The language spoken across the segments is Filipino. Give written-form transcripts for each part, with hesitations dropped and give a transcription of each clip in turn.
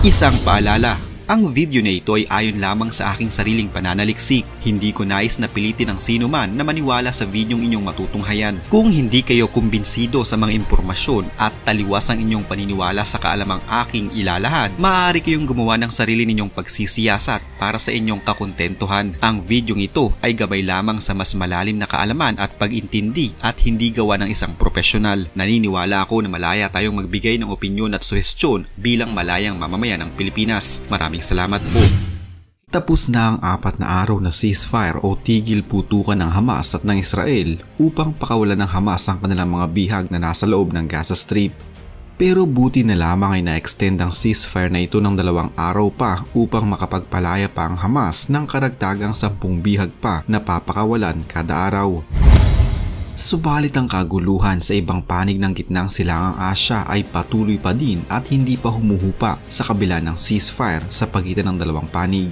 Isang paalala, ang video na ito ay ayon lamang sa aking sariling pananaliksik. Hindi ko nais na pilitin ang sino man na maniwala sa videong inyong matutunghayan. Kung hindi kayo kumbinsido sa mga impormasyon at taliwas ang inyong paniniwala sa kaalamang aking ilalahad, maaari kayong gumawa ng sarili ninyong pagsisiyasat para sa inyong kakontentuhan. Ang videong ito ay gabay lamang sa mas malalim na kaalaman at pag-intindi at hindi gawa ng isang profesional. Naniniwala ako na malaya tayong magbigay ng opinyon at suhestyon bilang malayang mamamayan ng Pilipinas. Maraming salamat po. Tapos na ang 4 na araw na ceasefire o tigil putukan ng Hamas at ng Israel upang pakawalan ng Hamas ang kanilang mga bihag na nasa loob ng Gaza Strip. Pero buti na lamang ay na-extend ang ceasefire na ito ng 2 araw pa upang makapagpalaya pa ang Hamas ng karagdagang 10 bihag pa na papakawalan kada araw. Subalit ang kaguluhan sa ibang panig ng gitnang silangang Asya ay patuloy pa din at hindi pa humuhupa sa kabila ng ceasefire sa pagitan ng 2 panig.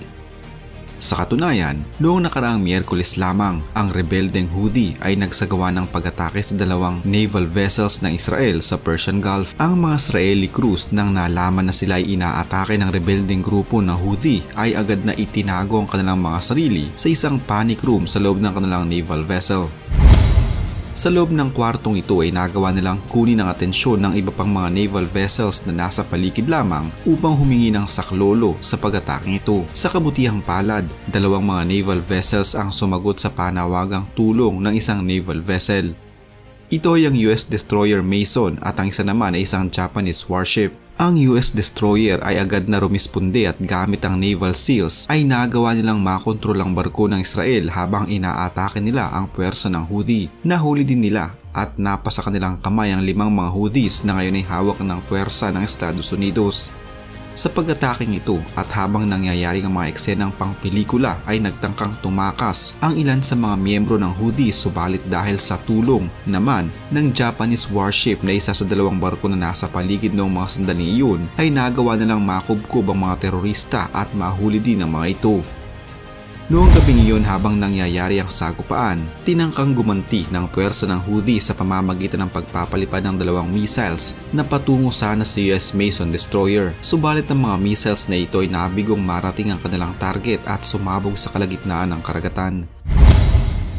Sa katunayan, noong nakaraang Miyerkules lamang, ang rebeldeng Houthi ay nagsagawa ng pag-atake sa 2 naval vessels ng Israel sa Persian Gulf. Ang mga Israeli crews nang nalaman na sila ay inaatake ng rebeldeng grupo ng Houthi ay agad na itinago ang kanilang mga sarili sa isang panic room sa loob ng kanilang naval vessel. Sa loob ng kwartong ito ay nagawa nilang kunin ang atensyon ng iba pang mga naval vessels na nasa paligid lamang upang humingi ng saklolo sa pag-ataking ito. Sa kabutihang palad, 2 mga naval vessels ang sumagot sa panawagang tulong ng isang naval vessel. Ito ay ang US destroyer Mason at ang isa naman ay isang Japanese warship. Ang US destroyer ay agad na rumisponde at gamit ang naval seals ay nagawa nilang makontrol ang barko ng Israel habang inaatake nila ang puwersa ng Houthi. Nahuli din nila at napasa kanilang kamay ang 5 mga Houthis na ngayon ay hawak ng puwersa ng Estados Unidos. Sa pag-ataking ito at habang nangyayari ang mga eksenang pang-pelikula ay nagtangkang tumakas ang ilan sa mga miyembro ng Houthi, subalit dahil sa tulong naman ng Japanese warship na isa sa 2 barko na nasa paligid noong mga sandaling iyon ay nagawa nilang makubkob ang mga terorista at mahuli din ang mga ito. Noong gabing iyon habang nangyayari ang sagupaan, tinangkang gumanti ng puwersa ng Houthi sa pamamagitan ng pagpapalipad ng 2 missiles na patungo sana sa US Mason destroyer. Subalit ang mga missiles na ito ay nabigong marating ang kanilang target at sumabog sa kalagitnaan ng karagatan.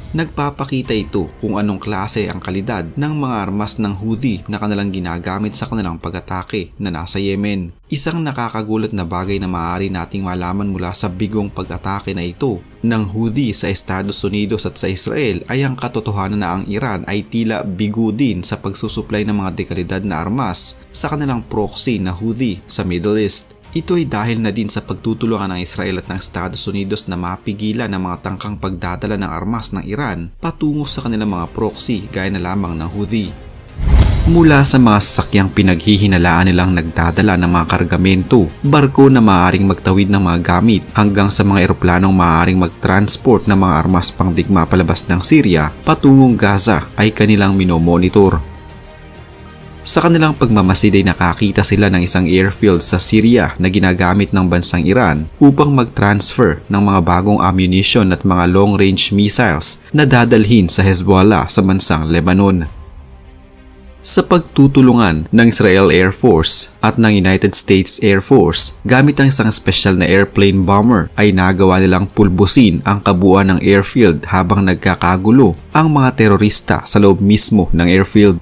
Nagpapakita ito kung anong klase ang kalidad ng mga armas ng Houthi na kanilang ginagamit sa kanilang pag-atake na nasa Yemen. Isang nakakagulat na bagay na maaari nating malaman mula sa bigong pag-atake na ito ng Houthi sa Estados Unidos at sa Israel ay ang katotohanan na ang Iran ay tila bigo din sa pagsusuplay ng mga dekalidad na armas sa kanilang proxy na Houthi sa Middle East. Ito ay dahil na din sa pagtutulungan ng Israel at ng Estados Unidos na mapigilan ang mga tangkang pagdadala ng armas ng Iran patungo sa kanilang mga proxy gaya na lamang ng Houthi. Mula sa mga sasakyang pinaghihinalaan nilang nagdadala ng mga kargamento, barko na maaaring magtawid ng mga gamit hanggang sa mga eroplanong maaaring mag-transport ng mga armas pangdigma palabas ng Syria patungong Gaza ay kanilang minomonitor. Sa kanilang pagmamasid ay nakakita sila ng isang airfield sa Syria na ginagamit ng bansang Iran upang mag-transfer ng mga bagong ammunition at mga long-range missiles na dadalhin sa Hezbollah sa bansang Lebanon. Sa pagtutulungan ng Israel Air Force at ng United States Air Force gamit ang isang special na airplane bomber ay nagawa nilang pulbusin ang kabuuan ng airfield habang nagkakagulo ang mga terorista sa loob mismo ng airfield.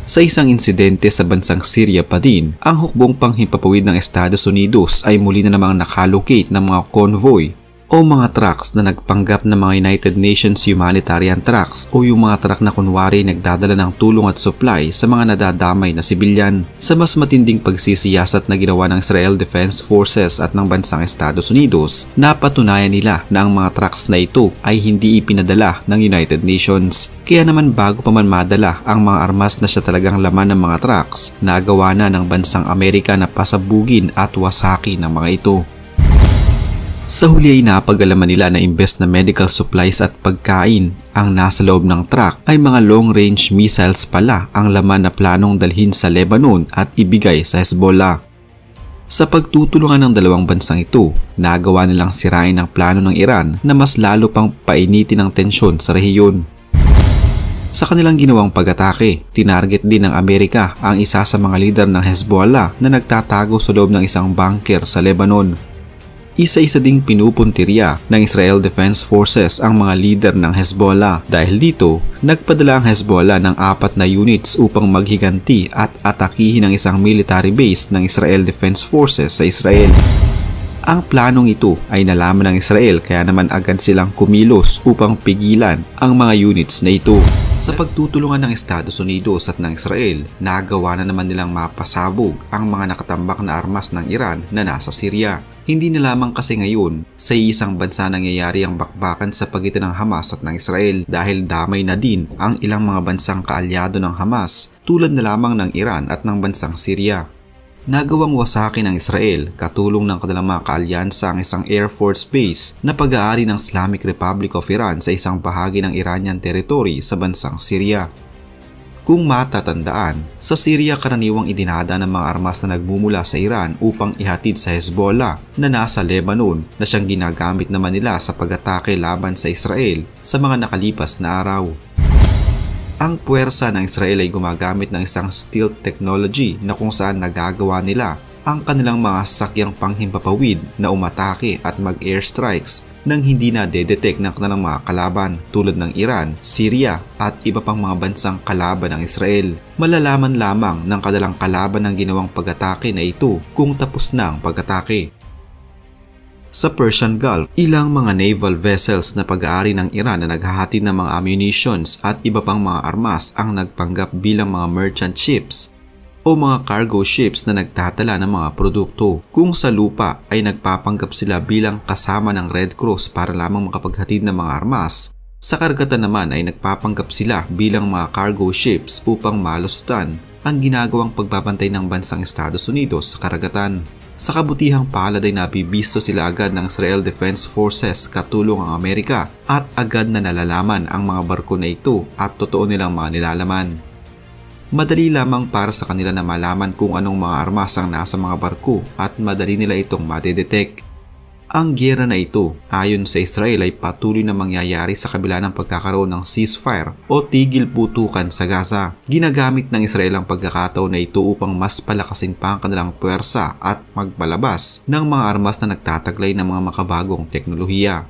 Sa isang insidente sa bansang Syria pa din, ang hukbong panghimpapawid ng Estados Unidos ay muli na namang nakalocate ng mga convoy o mga trucks na nagpanggap ng mga United Nations humanitarian trucks o yung mga truck na kunwari nagdadala ng tulong at supply sa mga nadadamay na sibilyan. Sa mas matinding pagsisiyasat na ginawa ng Israel Defense Forces at ng bansang Estados Unidos, napatunayan nila na ang mga trucks na ito ay hindi ipinadala ng United Nations. Kaya naman bago pa man madala ang mga armas na siya talagang laman ng mga trucks, nagawa na ng bansang Amerika na pasabugin at wasaki ng mga ito. Sa huli ay napag-alaman nila na imbes na medical supplies at pagkain ang nasa loob ng truck ay mga long-range missiles pala ang laman na planong dalhin sa Lebanon at ibigay sa Hezbollah. Sa pagtutulungan ng 2 bansang ito, nagawa nilang sirain ang plano ng Iran na mas lalo pang painitin ang tensyon sa rehiyon. Sa kanilang ginawang pag-atake, tinarget din ng Amerika ang isa sa mga lider ng Hezbollah na nagtatago sa loob ng isang bunker sa Lebanon. Isa-isa ding pinupuntirya ng Israel Defense Forces ang mga lider ng Hezbollah. Dahil dito, nagpadala ang Hezbollah ng 4 na units upang maghiganti at atakihin ang isang military base ng Israel Defense Forces sa Israel. Ang planong ito ay nalaman ng Israel kaya naman agad silang kumilos upang pigilan ang mga units na ito. Sa pagtutulungan ng Estados Unidos at ng Israel, nagawa na naman nilang mapasabog ang mga nakatambak na armas ng Iran na nasa Syria. Hindi na lamang kasi ngayon sa isang bansa nangyayari ang bakbakan sa pagitan ng Hamas at ng Israel dahil damay na din ang ilang mga bansang kaalyado ng Hamas tulad na lamang ng Iran at ng bansang Syria. Nagawang wasakin ng Israel katulong ng kanilang mga kaalyansa ang isang Air Force Base na pag-aari ng Islamic Republic of Iran sa isang bahagi ng Iranian territory sa bansang Syria. Kung matatandaan, sa Syria karaniwang idinadaan ng mga armas na nagmumula sa Iran upang ihatid sa Hezbollah na nasa Lebanon na siyang ginagamit naman nila sa pag-atake laban sa Israel sa mga nakalipas na araw. Ang puwersa ng Israel ay gumagamit ng isang stealth technology na kung saan nagagawa nila ang kanilang mga sasakyang panghimpapawid na umatake at mag-airstrikes nang hindi na dedetect ng kanilang mga kalaban tulad ng Iran, Syria at iba pang mga bansang kalaban ng Israel. Malalaman lamang ng kanilang kalaban ng ginawang pag-atake na ito kung tapos na ang pag-atake. Sa Persian Gulf, ilang mga naval vessels na pag-aari ng Iran na naghahatid ng mga ammunitions at iba pang mga armas ang nagpanggap bilang mga merchant ships o mga cargo ships na nagtatala ng mga produkto. Kung sa lupa ay nagpapanggap sila bilang kasama ng Red Cross para lamang makapaghatid ng mga armas, sa karagatan naman ay nagpapanggap sila bilang mga cargo ships upang malusutan ang ginagawang pagbabantay ng bansang Estados Unidos sa karagatan. Sa kabutihang palad ay nabibisto sila agad ng Israel Defense Forces katulong ang Amerika at agad na nalalaman ang mga barko na ito at totoo nilang mga nilalaman. Madali lamang para sa kanila na malaman kung anong mga armas ang nasa mga barko at madali nila itong madedetect. Ang giyera na ito, ayon sa Israel, ay patuloy na mangyayari sa kabila ng pagkakaroon ng ceasefire o tigil putukan sa Gaza. Ginagamit ng Israel ang pagkakataon na ito upang mas palakasin pa ang kanilang puwersa at magpalabas ng mga armas na nagtataglay ng mga makabagong teknolohiya.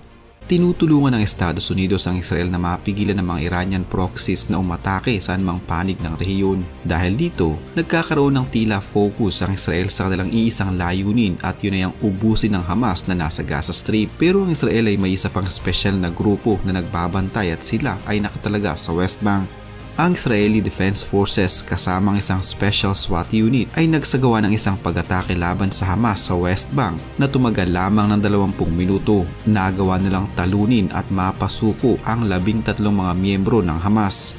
Tinutulungan ng Estados Unidos ang Israel na mapigilan ng mga Iranian proxies na umatake sa anumang panig ng rehiyon. Dahil dito, nagkakaroon ng tila focus ang Israel sa kanilang iisang layunin at yun ay ang ubusin ng Hamas na nasa Gaza Strip. Pero ang Israel ay may isa pang special na grupo na nagbabantay at sila ay nakatalaga sa West Bank. Ang Israeli Defense Forces kasamang isang Special SWAT unit ay nagsagawa ng isang pag-atake laban sa Hamas sa West Bank na tumagal lamang ng 20 minuto. Nagawa nilang talunin at mapasuko ang 13 mga miyembro ng Hamas.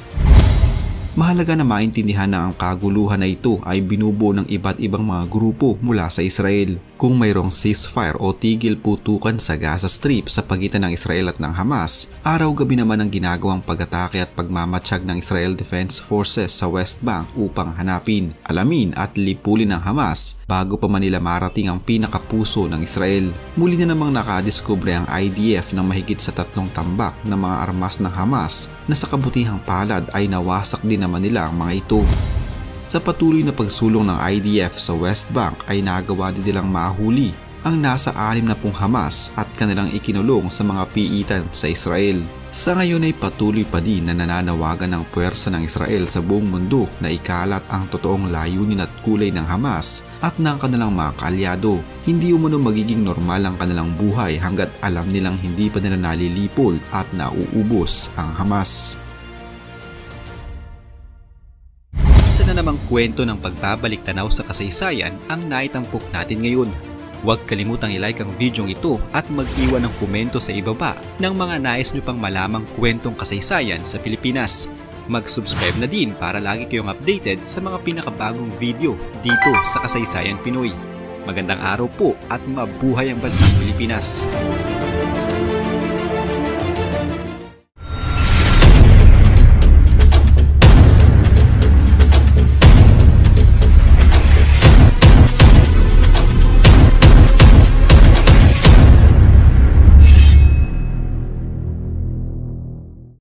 Mahalaga na maintindihan na ang kaguluhan na ito ay binubuo ng iba't ibang mga grupo mula sa Israel. Kung mayroong ceasefire o tigil putukan sa Gaza Strip sa pagitan ng Israel at ng Hamas, araw-gabi naman ang ginagawang pag-atake at pagmamatsyag ng Israel Defense Forces sa West Bank upang hanapin, alamin at lipulin ng Hamas bago pa man nila marating ang pinakapuso ng Israel. Muli na namang nakadiskubre ang IDF ng mahigit sa 3 tambak na mga armas ng Hamas na sa kabutihang palad ay nawasak din naman nila ang mga ito. Sa patuloy na pagsulong ng IDF sa West Bank ay nagawa din nilang mahuli ang nasa 60 Hamas at kanilang ikinulong sa mga piitan sa Israel. Sa ngayon ay patuloy pa din na nananawagan ng puwersa ng Israel sa buong mundo na ikalat ang totoong layunin at kulay ng Hamas at ng kanilang mga kaalyado. Hindi umano magiging normal ang kanilang buhay hanggat alam nilang hindi pa nila nalilipol at nauubos ang Hamas. Na namang kwento ng pagbabalik tanaw sa kasaysayan ang naitampok natin ngayon. Huwag kalimutang i-like ang video ito at mag-iwan ng komento sa ibaba ng mga nais nyo pang malamang kwentong kasaysayan sa Pilipinas. Mag-subscribe na din para lagi kayong updated sa mga pinakabagong video dito sa Kasaysayan Pinoy. Magandang araw po at mabuhay ang bansang Pilipinas!